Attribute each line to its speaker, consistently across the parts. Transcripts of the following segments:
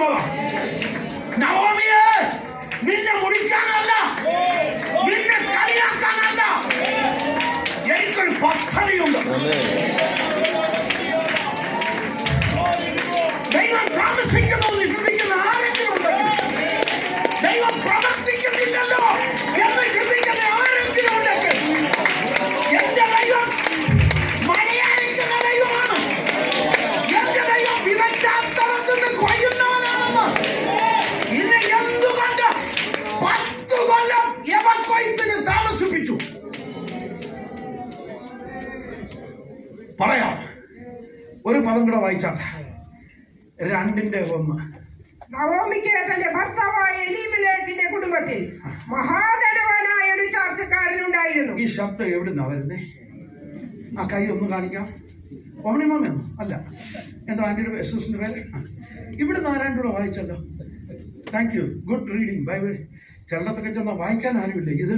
Speaker 1: പറയുന്നത്. നവോമിയെ, നിന്നെ മുടിക്കാനല്ല, നിന്നെ കളിയാക്കാനല്ല, എനിക്കൊരു പദ്ധതിയുണ്ട്. ദൈവം താമസിക്കുന്നു എന്ന് ചിന്തിക്കുന്ന ആരെങ്കിലും ഉണ്ടെങ്കിൽ, ദൈവം പ്രവർത്തിക്കുന്നില്ലല്ലോ എന്ന് ചിന്തിക്കുന്ന ആരെങ്കിലും ഉണ്ടെങ്കിൽ, എന്റെ ദൈവം മഴയടിക്കുന്ന ദൈവമാണ്. എന്റെ ദൈവം വിദഗ്ധത്തിന് കൊയ്യുന്നവനാണെന്ന്. ഇന്ന് എന്തുകൊണ്ട് 10 കൊല്ലം യവക്കൊയ്ത്തിന് താമസിപ്പിച്ചു? പറയാം, ഒരു പദം കൂടെ വായിച്ചാട്ടെ. 2:1.
Speaker 2: നവോമിക്ക് തന്റെ ഭർത്താവായ എലീമേലെക്കിന്റെ കുടുംബത്തിൽ മഹാധനവാനായ ഒരു ചാർച്ചക്കാരനുണ്ടായിരുന്നു.
Speaker 1: ഈ ശബ്ദം എവിടുന്നാ വരുന്നേ? ആ കൈ ഒന്ന് കാണിക്കാം. ഓമണിമാമെന്നോ? അല്ല, എന്തോ ആന്റിയുടെ അസിസ്റ്റന്റ് പേര്. ഇവിടുന്ന് ആരാണ്ട് കൂടെ വായിച്ചല്ലോ. Thank you, good reading Bible. ചിലടത്തൊക്കെ ചെന്നാൽ വായിക്കാൻ ആരുമില്ല. ഇത്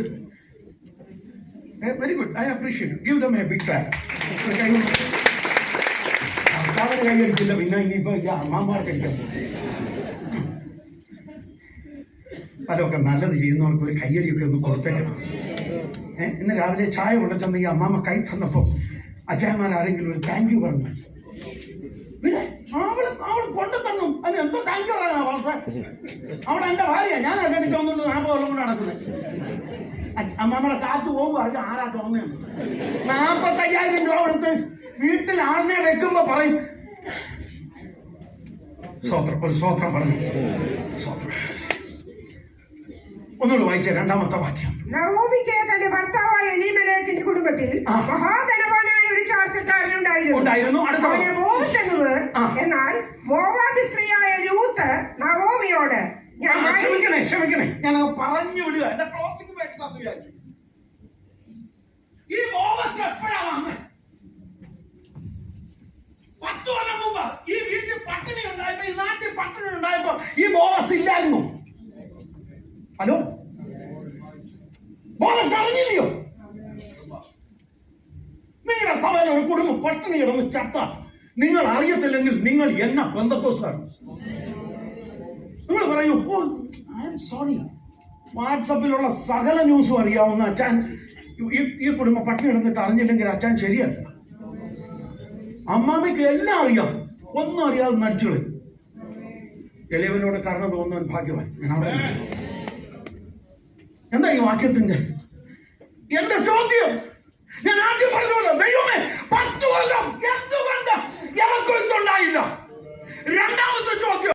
Speaker 1: very good, I appreciate. Give them a big clap. കൈ അടിക്കില്ല, പിന്നെ ഇനിയിപ്പോ അമ്മാമ്മമാർക്ക് അടിക്കാൻ പോകും. പലൊക്കെ നല്ലത് ചെയ്യുന്നവർക്ക് ഒരു കയ്യടിയൊക്കെ ഒന്ന് കൊടുത്തേക്കണം. ഇന്ന് രാവിലെ ചായ കൊണ്ടുവന്നെങ്കിൽ അമ്മാമ്മ കൈ തന്നപ്പോ അച്ഛന്മാരാരെങ്കിലും ഒരു താങ്ക് യു പറഞ്ഞു. പിന്നെ അവള് കൊണ്ടു തന്നു. അത് എന്തോ താങ്ക് യു പറയാനാ വളരെ. അവിടെ എന്റെ ഭാര്യ, ഞാൻ കെട്ടി തോന്നുന്നുണ്ട് 40 കൊല്ലം കൊണ്ട് നടക്കുന്നത്. അമ്മാമ്മയുടെ കാറ്റ് പോകുമ്പോ അത് ആരാ തോന്നുന്നു. 45,000 രൂപ കൊടുത്ത് വീട്ടിൽ ആളിനെ വെക്കുമ്പോ പറയും സ്വത്രം, ഒരു സ്വത്രം പറഞ്ഞു. സ്വത്രം ഒന്നുകൂടെ വായിച്ച 2ാമത്തെ വാക്യം.
Speaker 2: നവോമിക്ക് തന്റെ ഭർത്താവായ എലീമേലെക്കിന്റെ കുടുംബത്തിൽ മഹാധനവാനായ ഒരു ചാർച്ചക്കാരനുണ്ടായിരുന്നു. അവന് ബോവസ് എന്ന് പേർ. എന്നാൽ മോവാബി സ്ത്രീയായ രൂത്ത് നവോമിയോട്,
Speaker 1: ക്ഷമിക്കണേ, ഞാൻ പറഞ്ഞു വിടുക. എന്റെ ക്ലോസിംഗ് വിചാരിച്ചു. ഈ ബോവസ് എപ്പോഴാ വന്നത്? 10 കൊല്ലം മുമ്പ് ഈ വീട്ടിൽ പട്ടിണി ഉണ്ടായപ്പോ, ഈ നാട്ടിൽ പട്ടിണി ഉണ്ടായപ്പോ ഈ ബോവസ് ഇല്ലായിരുന്നു. ഹലോ, ബോവസ് അറിഞ്ഞില്ലയോ? നിങ്ങളുടെ സഭയിൽ ഒരു കുടുംബം പട്ടിണി കിടന്ന് ചത്ത നിങ്ങൾ അറിയത്തില്ലെങ്കിൽ നിങ്ങൾ എന്നെ പെന്തക്കോസ്തുകാർ. നിങ്ങൾ പറയൂ, ഓ ഐ ആം സോറി. വാട്സപ്പിലുള്ള സകല ന്യൂസും അറിയാവുന്ന അച്ഛൻ ഈ കുടുംബം പട്ടിണി കിടന്നിട്ട് അറിഞ്ഞില്ലെങ്കിൽ അച്ഛൻ ശരിയല്ല. അമ്മാമ്മയ്ക്ക് എല്ലാം അറിയാം, ഒന്നും അറിയാതെ നടിച്ചുകളെ. എളിയവനോട് കരുണ തോന്നുന്നവൻ ഭാഗ്യവാൻ. ഞാൻ അവിടെ എന്താ ഈ വാക്യത്തിന്റെ എന്റെ ചോദ്യം? ഞാൻ ആദ്യം പറഞ്ഞ ദൈവമേ, 10 കൊല്ലം എന്തുകൊണ്ട് യവക്കൊയ്ത്തുണ്ടായില്ല? 2ാമത്തെ ചോദ്യം.